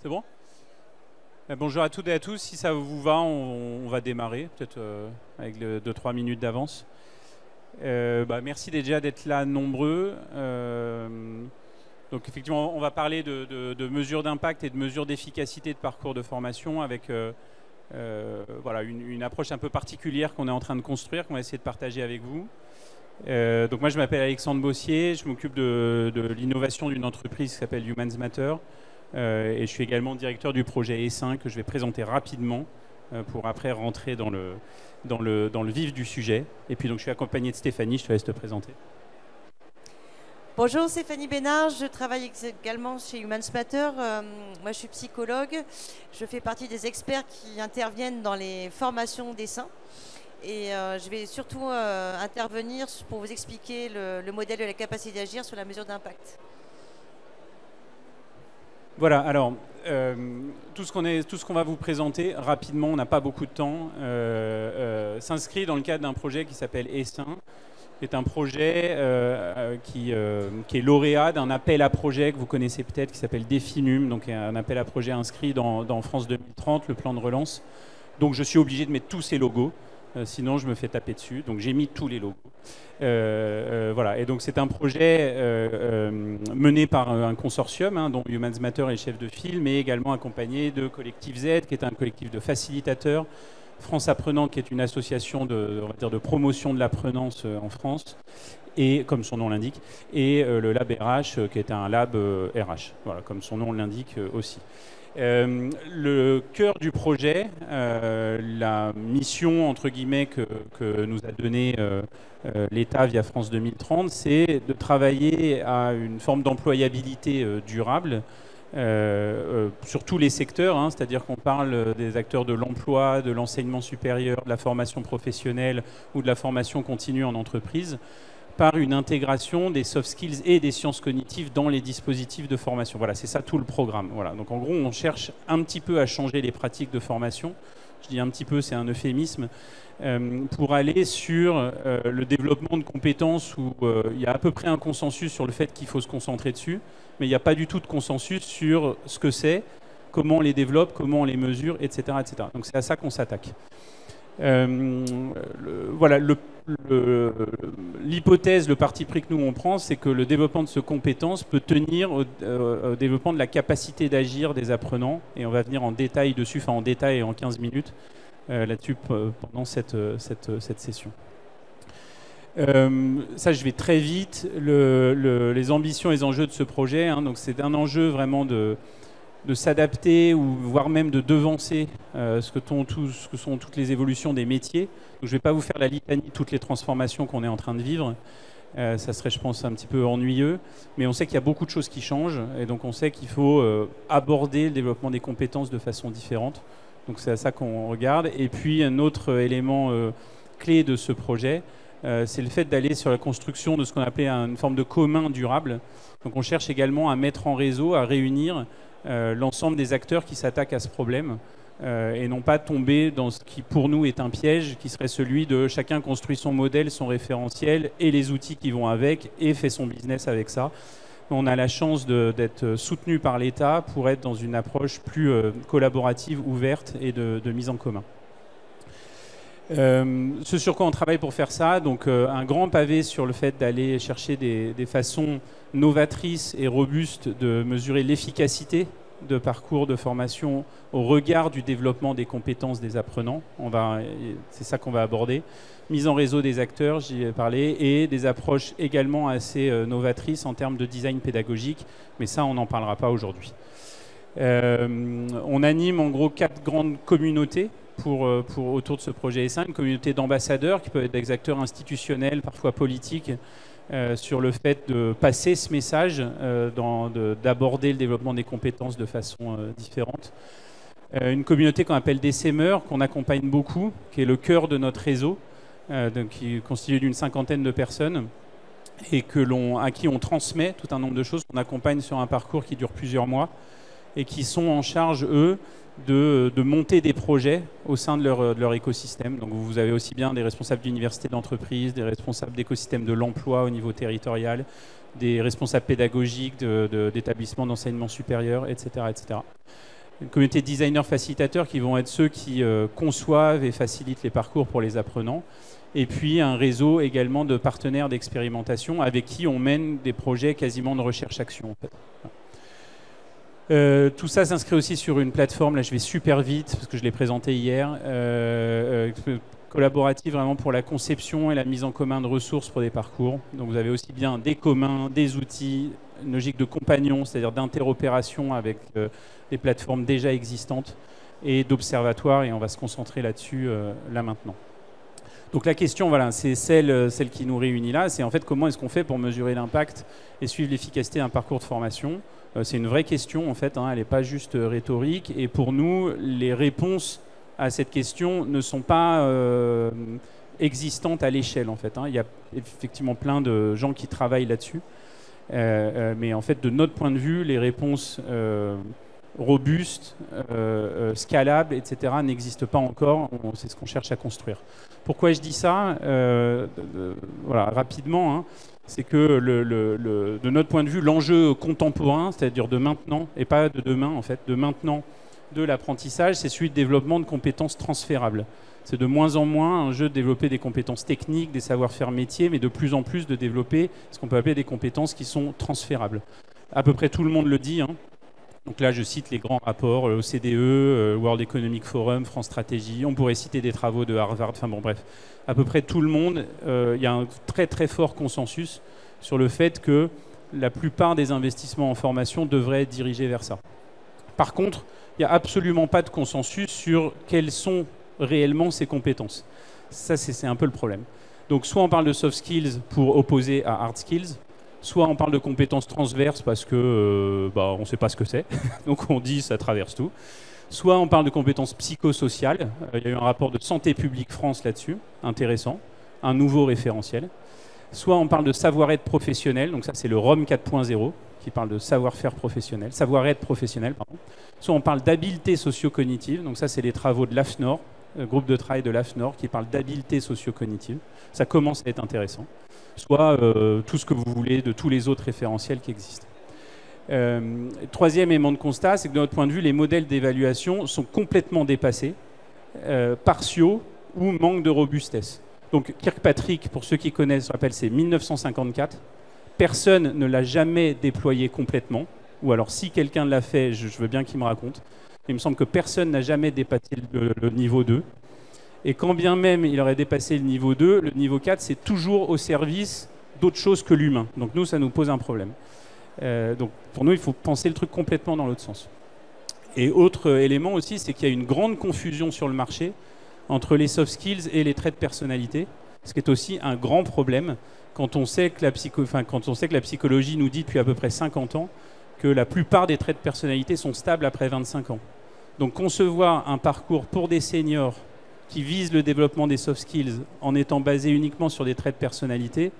C'est bon? Bonjour à toutes et à tous. Si ça vous va, on va démarrer, peut-être avec 2-3 minutes d'avance. Merci déjà d'être là nombreux. Donc effectivement, on va parler de mesures d'impact et de mesures d'efficacité de parcours de formation avec voilà, une approche un peu particulière qu'on est en train de construire, qu'on va essayer de partager avec vous. Donc moi, je m'appelle Alexandre Bossier, je m'occupe de l'innovation d'une entreprise qui s'appelle Humans Matter. Et je suis également directeur du projet E5 que je vais présenter rapidement pour après rentrer dans le vif du sujet. Et puis donc je suis accompagné de Stéphanie, je te laisse te présenter. Bonjour, Stéphanie Bénard, je travaille également chez Humans Matter. Moi je suis psychologue, je fais partie des experts qui interviennent dans les formations dessin. Et je vais surtout intervenir pour vous expliquer le modèle de la capacité d'agir sur la mesure d'impact. Voilà, alors tout ce qu'on va vous présenter rapidement, on n'a pas beaucoup de temps, s'inscrit dans le cadre d'un projet qui s'appelle E5, qui est un projet qui est lauréat d'un appel à projet que vous connaissez peut-être, qui s'appelle Definum, donc un appel à projet inscrit dans France 2030, le plan de relance. Donc je suis obligé de mettre tous ces logos. Sinon je me fais taper dessus, donc j'ai mis tous les logos. Voilà, et donc c'est un projet mené par un consortium dont Humans Matter est chef de file, mais également accompagné de Collectif Z, qui est un collectif de facilitateurs, France Apprenant, qui est une association on va dire, de promotion de l'apprenance en France, et comme son nom l'indique, et le Lab RH, qui est un lab RH, voilà, comme son nom l'indique aussi. Le cœur du projet, la mission entre guillemets que nous a donné l'État via France 2030, c'est de travailler à une forme d'employabilité durable sur tous les secteurs, c'est-à-dire qu'on parle des acteurs de l'emploi, de l'enseignement supérieur, de la formation professionnelle ou de la formation continue en entreprise, par une intégration des soft skills et des sciences cognitives dans les dispositifs de formation. Voilà, c'est ça tout le programme. Voilà. Donc en gros, on cherche un petit peu à changer les pratiques de formation. Je dis un petit peu, c'est un euphémisme, pour aller sur le développement de compétences où il y a à peu près un consensus sur le fait qu'il faut se concentrer dessus, mais il n'y a pas du tout de consensus sur ce que c'est, comment on les développe, comment on les mesure, etc. etc. Donc c'est à ça qu'on s'attaque. Voilà, l'hypothèse, le parti pris que nous on prend, c'est que le développement de ces compétences peut tenir au développement de la capacité d'agir des apprenants, et on va venir en détail dessus, enfin en détail en 15 minutes là-dessus pendant cette session. Ça, je vais très vite. Les ambitions et les enjeux de ce projet, donc c'est un enjeu vraiment de s'adapter ou voire même de devancer ce que sont toutes les évolutions des métiers. Donc, je ne vais pas vous faire la litanie de toutes les transformations qu'on est en train de vivre. Ça serait, je pense, un petit peu ennuyeux. Mais on sait qu'il y a beaucoup de choses qui changent. Et donc, on sait qu'il faut aborder le développement des compétences de façon différente. Donc, c'est à ça qu'on regarde. Et puis, un autre élément clé de ce projet, c'est le fait d'aller sur la construction de ce qu'on appelait une forme de commun durable. Donc, on cherche également à mettre en réseau, à réunir l'ensemble des acteurs qui s'attaquent à ce problème et non pas tomber dans ce qui pour nous est un piège, qui serait celui de chacun construit son modèle, son référentiel et les outils qui vont avec et fait son business avec ça. On a la chance d'être soutenu par l'État pour être dans une approche plus collaborative, ouverte et de mise en commun. Ce sur quoi on travaille pour faire ça, donc un grand pavé sur le fait d'aller chercher des façons novatrices et robustes de mesurer l'efficacité de parcours de formation au regard du développement des compétences des apprenants. C'est ça qu'on va aborder. Mise en réseau des acteurs, j'y ai parlé, et des approches également assez novatrices en termes de design pédagogique, mais ça on n'en parlera pas aujourd'hui. On anime en gros 4 grandes communautés autour de ce projet E5, une communauté d'ambassadeurs qui peuvent être des acteurs institutionnels, parfois politiques, sur le fait de passer ce message, d'aborder le développement des compétences de façon différente. Une communauté qu'on appelle des SEMeurs, qu'on accompagne beaucoup, qui est le cœur de notre réseau, qui est constitué d'une 50aine de personnes, et à qui on transmet tout un nombre de choses, qu'on accompagne sur un parcours qui dure plusieurs mois, et qui sont en charge, eux, de monter des projets au sein de leur écosystème. Donc vous avez aussi bien des responsables d'universités d'entreprise, des responsables d'écosystèmes de l'emploi au niveau territorial, des responsables pédagogiques d'établissements d'enseignement supérieur, etc., etc. Une communauté de designers facilitateurs qui vont être ceux qui conçoivent et facilitent les parcours pour les apprenants. Et puis un réseau également de partenaires d'expérimentation avec qui on mène des projets quasiment de recherche-action. En fait. Tout ça s'inscrit aussi sur une plateforme, là je vais super vite parce que je l'ai présenté hier, collaborative vraiment pour la conception et la mise en commun de ressources pour des parcours. Donc vous avez aussi bien des communs, des outils, une logique de compagnon, c'est-à-dire d'interopération avec des plateformes déjà existantes et d'observatoires, et on va se concentrer là-dessus là maintenant. Donc la question, voilà, c'est celle qui nous réunit là, c'est en fait comment est-ce qu'on fait pour mesurer l'impact et suivre l'efficacité d'un parcours de formation. C'est une vraie question en fait, hein, elle n'est pas juste rhétorique, et pour nous, les réponses à cette question ne sont pas existantes à l'échelle en fait. Hein. Il y a effectivement plein de gens qui travaillent là-dessus, mais en fait de notre point de vue, les réponses robustes, scalables, etc. n'existent pas encore, c'est ce qu'on cherche à construire. Pourquoi je dis ça voilà, rapidement, hein, c'est que de notre point de vue, l'enjeu contemporain, c'est-à-dire de maintenant, et pas de demain en fait, de maintenant, de l'apprentissage, c'est celui de développement de compétences transférables. C'est de moins en moins un jeu de développer des compétences techniques, des savoir-faire métiers, mais de plus en plus de développer ce qu'on peut appeler des compétences qui sont transférables. À peu près tout le monde le dit, hein. Donc là, je cite les grands rapports, OCDE, World Economic Forum, France Stratégie. On pourrait citer des travaux de Harvard. Enfin bon, bref, à peu près tout le monde, il y a un très très fort consensus sur le fait que la plupart des investissements en formation devraient être dirigés vers ça. Par contre, il n'y a absolument pas de consensus sur quelles sont réellement ces compétences. Ça, c'est un peu le problème. Donc soit on parle de soft skills pour opposer à hard skills, soit on parle de compétences transverses parce que on ne sait pas ce que c'est, donc on dit ça traverse tout. Soit on parle de compétences psychosociales, il y a eu un rapport de Santé publique France là-dessus, intéressant, un nouveau référentiel. Soit on parle de savoir-être professionnel, donc ça c'est le ROM 4.0 qui parle de savoir-faire professionnel, savoir-être professionnel, pardon. Soit on parle d'habileté socio-cognitive, donc ça c'est les travaux de l'AFNOR, groupe de travail de l'AFNOR qui parle d'habileté socio-cognitive. Ça commence à être intéressant. Soit tout ce que vous voulez de tous les autres référentiels qui existent. Troisième élément de constat, c'est que de notre point de vue, les modèles d'évaluation sont complètement dépassés, partiaux ou manquent de robustesse. Donc Kirkpatrick, pour ceux qui connaissent, je rappelle, c'est 1954. Personne ne l'a jamais déployé complètement, ou alors si quelqu'un l'a fait, je veux bien qu'il me raconte. Il me semble que personne n'a jamais dépassé le niveau 2. Et quand bien même il aurait dépassé le niveau 2, le niveau 4, c'est toujours au service d'autre chose que l'humain. Donc nous, ça nous pose un problème. Donc pour nous, il faut penser le truc complètement dans l'autre sens. Et autre élément aussi, c'est qu'il y a une grande confusion sur le marché entre les soft skills et les traits de personnalité, ce qui est aussi un grand problème quand on sait que la psychologie nous dit depuis à peu près 50 ans que la plupart des traits de personnalité sont stables après 25 ans. Donc concevoir un parcours pour des seniors qui vise le développement des soft skills en étant basé uniquement sur des traits de personnalité,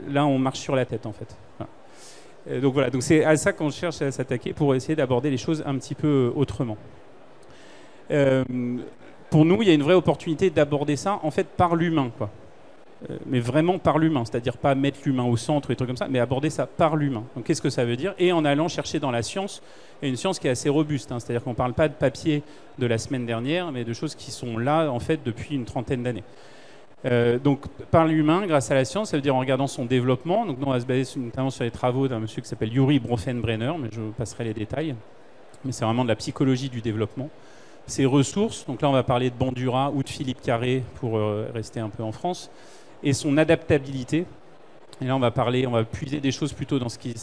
là on marche sur la tête en fait. Voilà. Donc voilà, donc c'est à ça qu'on cherche à s'attaquer pour essayer d'aborder les choses un petit peu autrement. Pour nous, il y a une vraie opportunité d'aborder ça en fait par l'humain, quoi. Mais vraiment par l'humain, c'est-à-dire pas mettre l'humain au centre et trucs comme ça, mais aborder ça par l'humain. Donc qu'est-ce que ça veut dire? Et en allant chercher dans la science, et une science qui est assez robuste, hein, c'est-à-dire qu'on ne parle pas de papier de la semaine dernière, mais de choses qui sont là en fait depuis une trentaine d'années. Donc par l'humain, grâce à la science, ça veut dire en regardant son développement. Donc nous, on va se baser notamment sur les travaux d'un monsieur qui s'appelle Yuri Bronfenbrenner, mais je vous passerai les détails. Mais c'est vraiment de la psychologie du développement. Ses ressources, donc là on va parler de Bandura ou de Philippe Carré pour rester un peu en France, et son adaptabilité. Et là, on va puiser des choses plutôt dans ce qui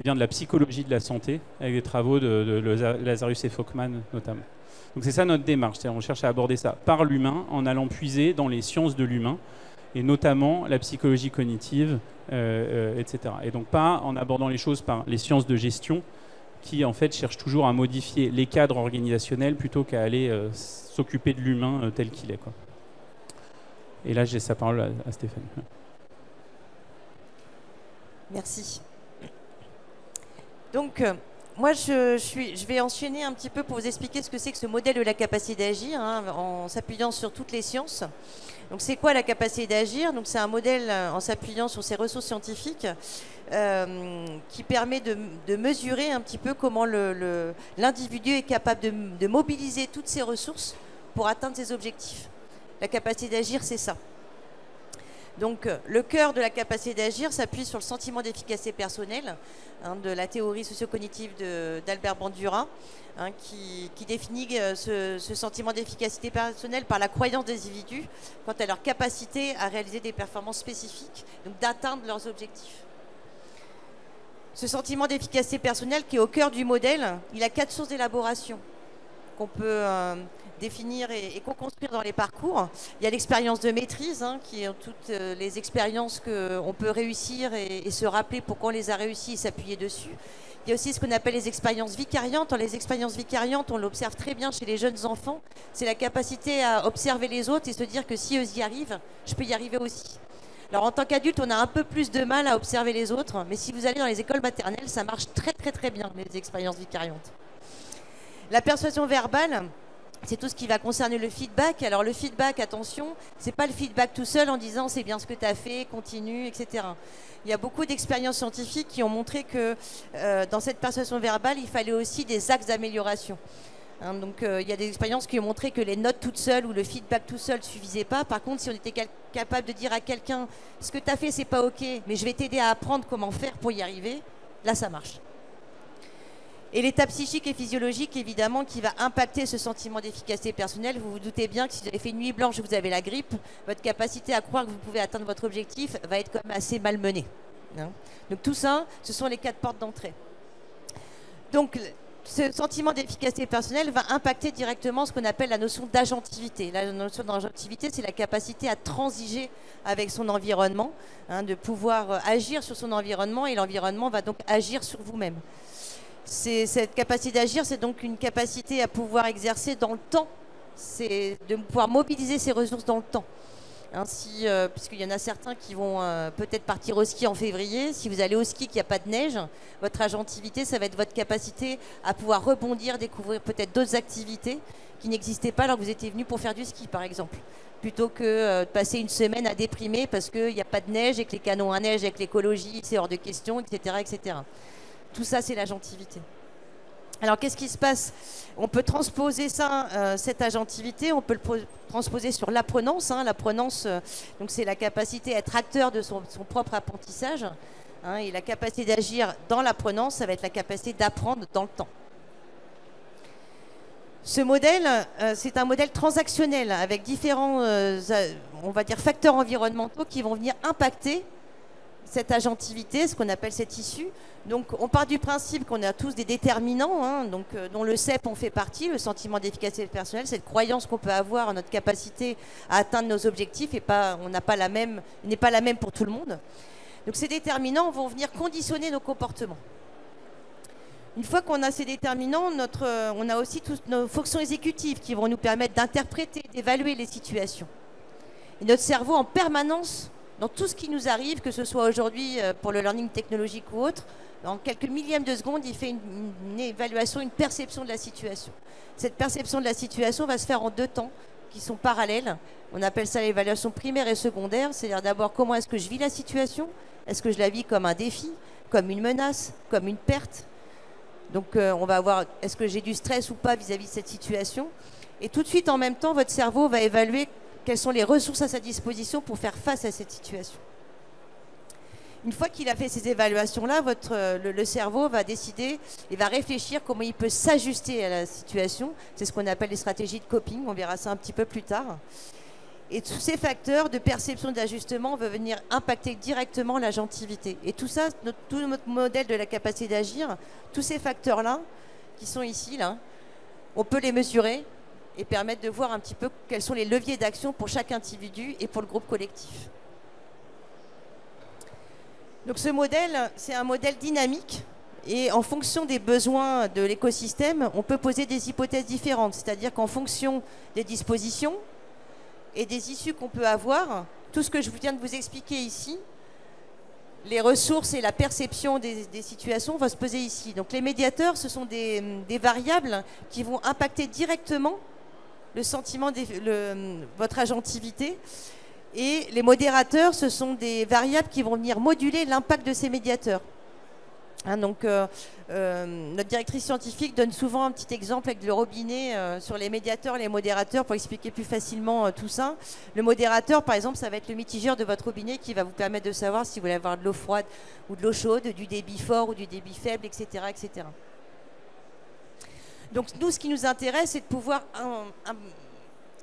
vient de la psychologie de la santé, avec des travaux de Lazarus et Folkman notamment. Donc c'est ça notre démarche, c'est-à-dire on cherche à aborder ça par l'humain en allant puiser dans les sciences de l'humain, et notamment la psychologie cognitive, etc. Et donc pas en abordant les choses par les sciences de gestion, qui en fait cherchent toujours à modifier les cadres organisationnels plutôt qu'à aller s'occuper de l'humain tel qu'il est, quoi. Et là, j'ai sa parole à Stéphane. Merci. Donc, moi, je vais enchaîner un petit peu pour vous expliquer ce que c'est que ce modèle de la capacité d'agir, hein, en s'appuyant sur toutes les sciences. Donc, c'est quoi la capacité d'agir? Donc, c'est un modèle en s'appuyant sur ses ressources scientifiques qui permet de mesurer un petit peu comment l'individu est capable de mobiliser toutes ses ressources pour atteindre ses objectifs. La capacité d'agir, c'est ça. Donc, le cœur de la capacité d'agir s'appuie sur le sentiment d'efficacité personnelle, de la théorie socio-cognitive d'Albert Bandura, qui définit ce sentiment d'efficacité personnelle par la croyance des individus quant à leur capacité à réaliser des performances spécifiques, donc d'atteindre leurs objectifs. Ce sentiment d'efficacité personnelle qui est au cœur du modèle, il a 4 sources d'élaboration qu'on peut définir et co-construire dans les parcours. Il y a l'expérience de maîtrise, qui est toutes les expériences qu'on peut réussir et se rappeler pourquoi on les a réussies et s'appuyer dessus. Il y a aussi ce qu'on appelle les expériences vicariantes. Les expériences vicariantes, on l'observe très bien chez les jeunes enfants. C'est la capacité à observer les autres et se dire que si eux y arrivent, je peux y arriver aussi. Alors en tant qu'adulte, on a un peu plus de mal à observer les autres, mais si vous allez dans les écoles maternelles, ça marche très très très bien, les expériences vicariantes. La persuasion verbale, c'est tout ce qui va concerner le feedback. Alors le feedback, attention, c'est pas le feedback tout seul en disant c'est bien ce que tu as fait, continue, etc. Il y a beaucoup d'expériences scientifiques qui ont montré que dans cette persuasion verbale, il fallait aussi des axes d'amélioration. Donc il y a des expériences qui ont montré que les notes toutes seules ou le feedback tout seul ne suffisait pas. Par contre, si on était capable de dire à quelqu'un ce que tu as fait, c'est pas OK, mais je vais t'aider à apprendre comment faire pour y arriver, là ça marche. Et l'état psychique et physiologique, évidemment, qui va impacter ce sentiment d'efficacité personnelle. Vous vous doutez bien que si vous avez fait une nuit blanche et que vous avez la grippe, votre capacité à croire que vous pouvez atteindre votre objectif va être quand même assez malmenée. Donc tout ça, ce sont les 4 portes d'entrée. Donc ce sentiment d'efficacité personnelle va impacter directement ce qu'on appelle la notion d'agentivité. La notion d'agentivité, c'est la capacité à transiger avec son environnement, de pouvoir agir sur son environnement, et l'environnement va donc agir sur vous-même. Cette capacité d'agir, c'est donc une capacité à pouvoir exercer dans le temps, c'est de pouvoir mobiliser ses ressources dans le temps. Puisqu'il y en a certains qui vont peut-être partir au ski en février. Si vous allez au ski qu'il n'y a pas de neige, votre agentivité, ça va être votre capacité à pouvoir rebondir, découvrir peut-être d'autres activités qui n'existaient pas alors que vous étiez venu pour faire du ski, par exemple. Plutôt que de passer une semaine à déprimer parce qu'il n'y a pas de neige et que les canons à neige avec l'écologie, c'est hors de question, etc., etc. Tout ça, c'est l'agentivité. Alors, qu'est-ce qui se passe? On peut transposer ça, cette agentivité, on peut le transposer sur l'apprenance. L'apprenance, donc c'est la capacité à être acteur de son propre apprentissage. Et la capacité d'agir dans l'apprenance, ça va être la capacité d'apprendre dans le temps. Ce modèle, c'est un modèle transactionnel avec différents, on va dire, facteurs environnementaux qui vont venir impacter cette agentivité, ce qu'on appelle cette issue. Donc on part du principe qu'on a tous des déterminants, dont le CEP en fait partie, le sentiment d'efficacité personnelle, cette croyance qu'on peut avoir en notre capacité à atteindre nos objectifs, et n'est pas la même pour tout le monde. Donc ces déterminants vont venir conditionner nos comportements. Une fois qu'on a ces déterminants, on a aussi toutes nos fonctions exécutives qui vont nous permettre d'interpréter, d'évaluer les situations. Et notre cerveau en permanence, dans tout ce qui nous arrive, que ce soit aujourd'hui pour le learning technologique ou autre, en quelques millièmes de seconde, il fait une évaluation, une perception de la situation. Cette perception de la situation va se faire en 2 temps qui sont parallèles. On appelle ça l'évaluation primaire et secondaire, c'est-à-dire d'abord comment est-ce que je vis la situation, est-ce que je la vis comme un défi, comme une menace, comme une perte. Donc on va voir est-ce que j'ai du stress ou pas vis-à-vis de cette situation. Et tout de suite, en même temps, votre cerveau va évaluer quelles sont les ressources à sa disposition pour faire face à cette situation. Une fois qu'il a fait ces évaluations-là, le cerveau va décider et va réfléchir comment il peut s'ajuster à la situation. C'est ce qu'on appelle les stratégies de coping, on verra ça un petit peu plus tard. Et tous ces facteurs de perception d'ajustement vont venir impacter directement l'agentivité. Et tout ça, tout notre modèle de la capacité d'agir, tous ces facteurs-là, qui sont ici, là, on peut les mesurer et permettre de voir un petit peu quels sont les leviers d'action pour chaque individu et pour le groupe collectif. Donc ce modèle, c'est un modèle dynamique et en fonction des besoins de l'écosystème, on peut poser des hypothèses différentes. C'est-à-dire qu'en fonction des dispositions et des issues qu'on peut avoir, tout ce que je viens de vous expliquer ici, les ressources et la perception des situations vont se poser ici. Donc les médiateurs, ce sont des variables qui vont impacter directement le sentiment, votre agentivité. Et les modérateurs, ce sont des variables qui vont venir moduler l'impact de ces médiateurs. Hein, donc, notre directrice scientifique donne souvent un petit exemple avec le robinet sur les médiateurs et les modérateurs pour expliquer plus facilement tout ça. Le modérateur, par exemple, ça va être le mitigeur de votre robinet qui va vous permettre de savoir si vous voulez avoir de l'eau froide ou de l'eau chaude, du débit fort ou du débit faible, etc., etc. Donc, nous, ce qui nous intéresse, c'est de pouvoir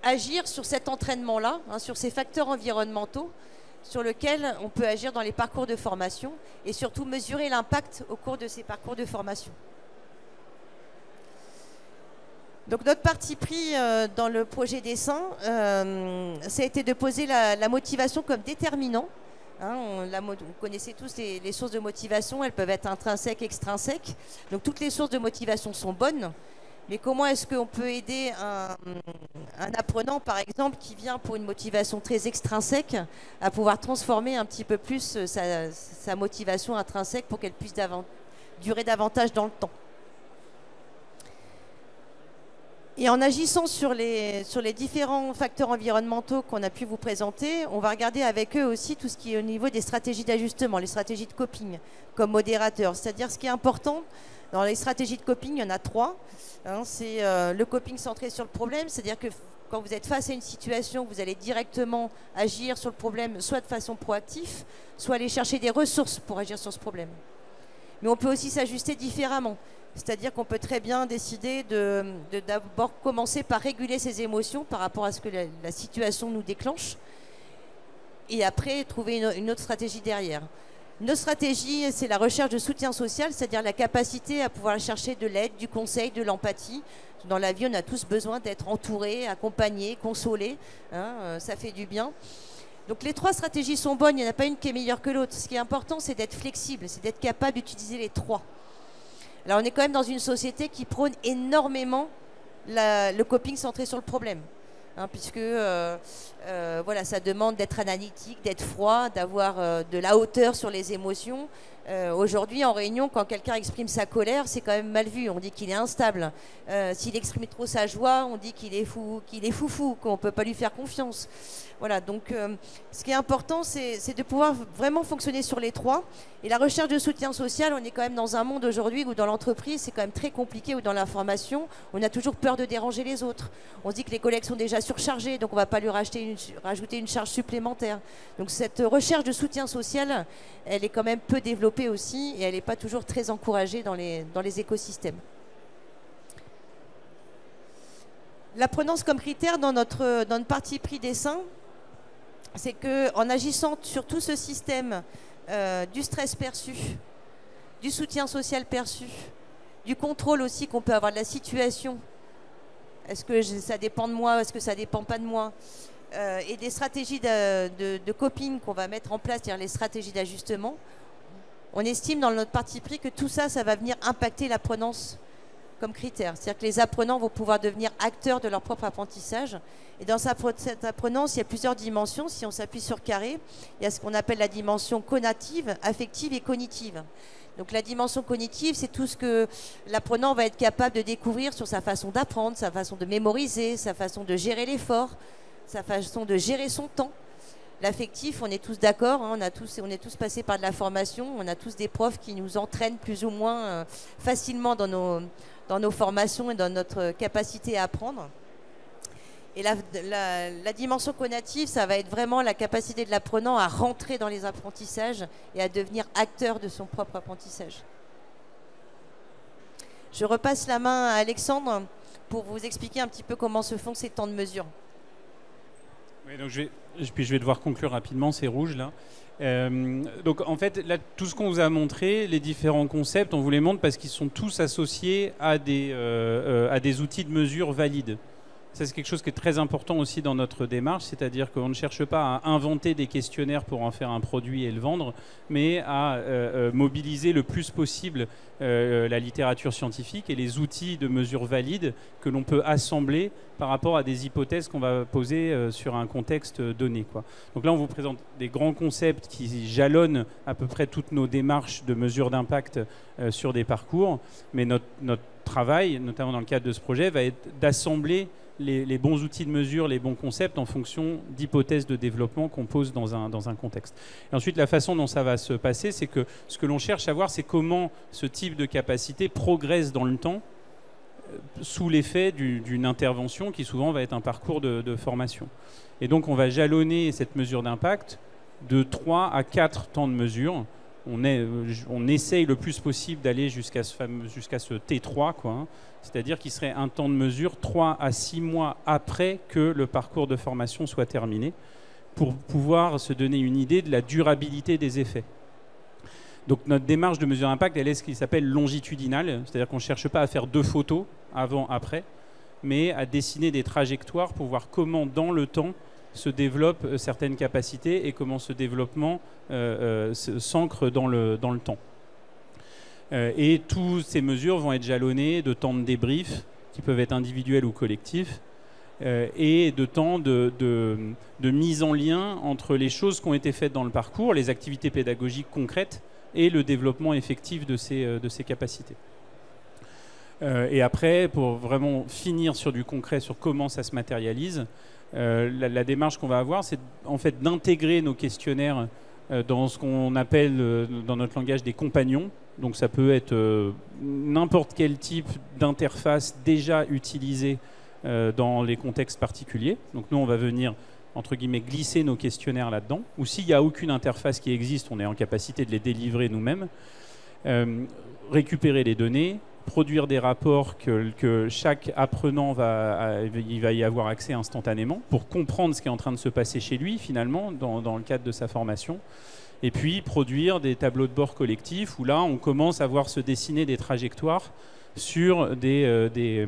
agir sur cet entraînement-là, hein, sur ces facteurs environnementaux, sur lequel on peut agir dans les parcours de formation et surtout mesurer l'impact au cours de ces parcours de formation. Donc notre parti pris dans le projet dessin, ça a été de poser la motivation comme déterminant. Hein, vous connaissez tous les sources de motivation, elles peuvent être intrinsèques, extrinsèques. Donc toutes les sources de motivation sont bonnes. Mais comment est-ce qu'on peut aider un apprenant, par exemple, qui vient pour une motivation très extrinsèque, à pouvoir transformer un petit peu plus sa motivation intrinsèque pour qu'elle puisse durer davantage dans le temps? Et en agissant sur les différents facteurs environnementaux qu'on a pu vous présenter, on va regarder avec eux aussi tout ce qui est au niveau des stratégies d'ajustement, les stratégies de coping comme modérateur. C'est-à-dire ce qui est important dans les stratégies de coping, il y en a 3. Hein, c'est le coping centré sur le problème, c'est-à-dire que quand vous êtes face à une situation, vous allez directement agir sur le problème, soit de façon proactive, soit aller chercher des ressources pour agir sur ce problème. Mais on peut aussi s'ajuster différemment. C'est-à-dire qu'on peut très bien décider de d'abord commencer par réguler ses émotions par rapport à ce que la situation nous déclenche et après trouver une autre stratégie derrière. Une autre stratégie, c'est la recherche de soutien social, c'est-à-dire la capacité à pouvoir chercher de l'aide, du conseil, de l'empathie. Dans la vie, on a tous besoin d'être entourés, accompagnés, consolés. Hein, ça fait du bien. Donc les 3 stratégies sont bonnes, il n'y en a pas une qui est meilleure que l'autre. Ce qui est important, c'est d'être flexible, c'est d'être capable d'utiliser les 3. Alors on est quand même dans une société qui prône énormément le coping centré sur le problème. Hein, puisque voilà, ça demande d'être analytique, d'être froid, d'avoir de la hauteur sur les émotions. Aujourd'hui, en réunion, quand quelqu'un exprime sa colère, c'est quand même mal vu. On dit qu'il est instable. S'il exprime trop sa joie, on dit qu'il est foufou, qu'on ne peut pas lui faire confiance. Voilà, donc ce qui est important, c'est de pouvoir vraiment fonctionner sur les 3. Et la recherche de soutien social, on est quand même dans un monde aujourd'hui où dans l'entreprise, c'est quand même très compliqué, ou dans l'information, on a toujours peur de déranger les autres. On se dit que les collègues sont déjà surchargés, donc on ne va pas lui rajouter une charge supplémentaire. Donc cette recherche de soutien social, elle est quand même peu développée aussi, et elle n'est pas toujours très encouragée dans les écosystèmes. L'apprenance comme critère dans notre parti pris dessin, c'est qu'en agissant sur tout ce système du stress perçu, du soutien social perçu, du contrôle aussi qu'on peut avoir de la situation, est-ce que ça dépend de moi, est-ce que ça ne dépend pas de moi, et des stratégies de coping qu'on va mettre en place, c'est-à-dire les stratégies d'ajustement, on estime dans notre parti pris que tout ça, ça va venir impacter l'apprenance comme critère. C'est-à-dire que les apprenants vont pouvoir devenir acteurs de leur propre apprentissage. Et dans cette apprenance, il y a plusieurs dimensions. Si on s'appuie sur carré, il y a ce qu'on appelle la dimension conative, affective et cognitive. Donc la dimension cognitive, c'est tout ce que l'apprenant va être capable de découvrir sur sa façon d'apprendre, sa façon de mémoriser, sa façon de gérer l'effort, sa façon de gérer son temps. L'affectif, on est tous d'accord, hein, on est tous passés par de la formation, on a tous des profs qui nous entraînent plus ou moins facilement dans nos formations et dans notre capacité à apprendre. Et la dimension conative, ça va être vraiment la capacité de l'apprenant à rentrer dans les apprentissages et à devenir acteur de son propre apprentissage. Je repasse la main à Alexandre pour vous expliquer un petit peu comment se font ces temps de mesure. Oui, donc je vais devoir conclure rapidement, c'est rouge là. Donc en fait, là, tout ce qu'on vous a montré, les différents concepts, on vous les montre parce qu'ils sont tous associés à des outils de mesure valides. Ça, c'est quelque chose qui est très important aussi dans notre démarche, c'est-à-dire qu'on ne cherche pas à inventer des questionnaires pour en faire un produit et le vendre, mais à mobiliser le plus possible la littérature scientifique et les outils de mesure valides que l'on peut assembler par rapport à des hypothèses qu'on va poser sur un contexte donné, quoi. Donc là, on vous présente des grands concepts qui jalonnent à peu près toutes nos démarches de mesure d'impact sur des parcours, mais notre travail, notamment dans le cadre de ce projet, va être d'assembler les bons outils de mesure, les bons concepts en fonction d'hypothèses de développement qu'on pose dans un contexte. Et ensuite, la façon dont ça va se passer, c'est que ce que l'on cherche à voir, c'est comment ce type de capacité progresse dans le temps sous l'effet d'une intervention qui souvent va être un parcours de formation. Et donc, on va jalonner cette mesure d'impact de 3 à 4 temps de mesure. On essaye le plus possible d'aller jusqu'à ce T3, quoi, hein. C'est-à-dire qu'il serait un temps de mesure 3 à 6 mois après que le parcours de formation soit terminé, pour pouvoir se donner une idée de la durabilité des effets. Donc notre démarche de mesure d'impact, elle est ce qui s'appelle longitudinale, c'est-à-dire qu'on ne cherche pas à faire 2 photos avant-après, mais à dessiner des trajectoires pour voir comment dans le temps se développent certaines capacités et comment ce développement s'ancre dans le temps. Et toutes ces mesures vont être jalonnées de temps de débrief, qui peuvent être individuels ou collectifs, et de temps de mise en lien entre les choses qui ont été faites dans le parcours, les activités pédagogiques concrètes, et le développement effectif de ces capacités. Et après, pour vraiment finir sur du concret, sur comment ça se matérialise, la démarche qu'on va avoir, c'est en fait d'intégrer nos questionnaires dans ce qu'on appelle dans notre langage des compagnons. Donc ça peut être n'importe quel type d'interface déjà utilisée dans les contextes particuliers. Donc nous, on va venir, entre guillemets, glisser nos questionnaires là-dedans. Ou s'il n'y a aucune interface qui existe, on est en capacité de les délivrer nous-mêmes. Récupérer les données, produire des rapports que chaque apprenant il va y avoir accès instantanément pour comprendre ce qui est en train de se passer chez lui, finalement, dans le cadre de sa formation. Et puis produire des tableaux de bord collectifs où là, on commence à voir se dessiner des trajectoires sur des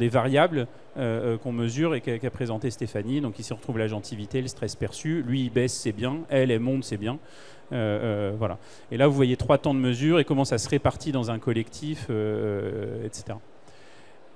variables qu'on mesure et qu'a présenté Stéphanie. Donc ici, on retrouve l'agentivité, le stress perçu. Lui, il baisse, c'est bien. Elle monte, c'est bien. Voilà. Et là, vous voyez 3 temps de mesure et comment ça se répartit dans un collectif, etc.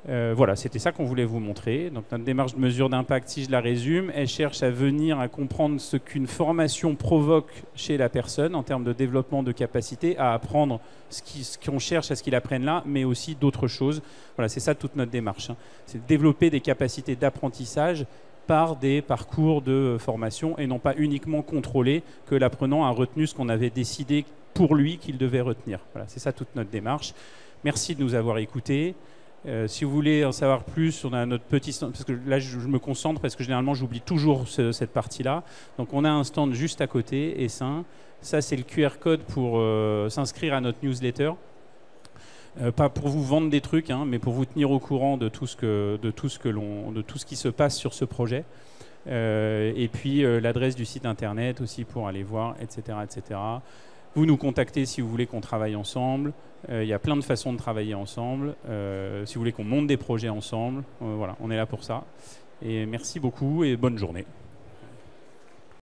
Voilà, c'était ça qu'on voulait vous montrer. Donc notre démarche de mesure d'impact, si je la résume, elle cherche à venir à comprendre ce qu'une formation provoque chez la personne en termes de développement de capacité, à apprendre ce qu'on cherche à ce qu'il apprenne là, mais aussi d'autres choses. Voilà, c'est ça toute notre démarche, hein. C'est de développer des capacités d'apprentissage par des parcours de formation et non pas uniquement contrôler que l'apprenant a retenu ce qu'on avait décidé pour lui qu'il devait retenir. Voilà, c'est ça toute notre démarche. Merci de nous avoir écoutés. Si vous voulez en savoir plus, on a notre petit stand, parce que là je me concentre parce que généralement j'oublie toujours cette partie-là. Donc on a un stand juste à côté, Essin. Ça c'est le QR code pour s'inscrire à notre newsletter. Pas pour vous vendre des trucs, hein, mais pour vous tenir au courant de tout ce qui se passe sur ce projet. Et puis l'adresse du site internet aussi pour aller voir, etc., etc. Vous nous contactez si vous voulez qu'on travaille ensemble. Il y a plein de façons de travailler ensemble. Si vous voulez qu'on monte des projets ensemble, voilà, on est là pour ça. Et merci beaucoup et bonne journée.